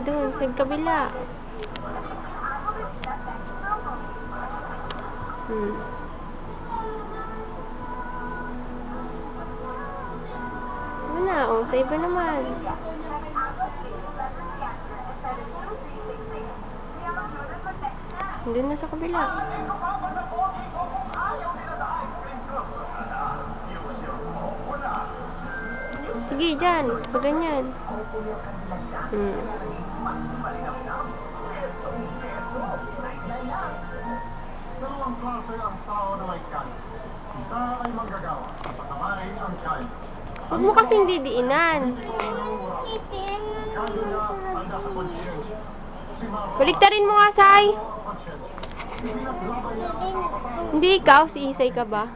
doon, sa kabila. Wala, oh, sa iba naman. Doon na sa kabila. Sige, dyan. Pag ganyan. Dalawang klase ang tao na may kaya. Isa ay manggagawa, patamay ang kaya. Huwag mo kasing didiinan. Baliktarin mo nga, Sai. Hindi ikaw, si Isay ka ba?